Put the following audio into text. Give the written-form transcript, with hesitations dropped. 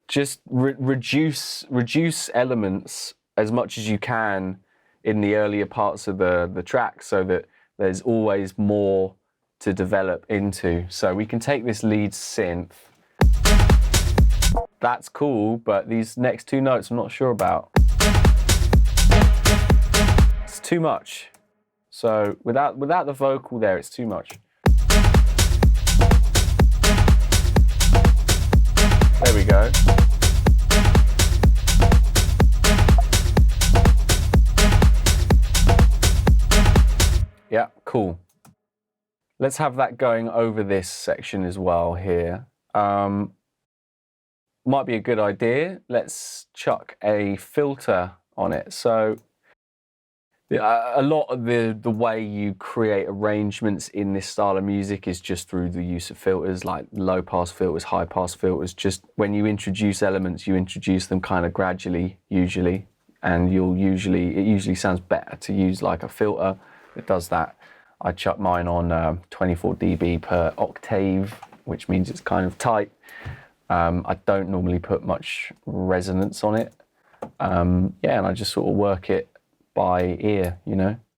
just reduce elements as much as you can in the earlier parts of the track, so that there's always more to develop into. So we can take this lead synth. That's cool, but these next two notes I'm not sure about. It's too much. So without the vocal there, it's too much. There we go. Yeah, cool. Let's have that going over this section as well here. Might be a good idea. Let's chuck a filter on it. So a lot of the way you create arrangements in this style of music is just through the use of filters, like low pass filters, high pass filters. Just when you introduce elements, you introduce them kind of gradually, usually, and it usually sounds better to use like a filter that does that. I chuck mine on 24 dB per octave, which means it's kind of tight. I don't normally put much resonance on it. Yeah, and I just sort of work it by ear, you know.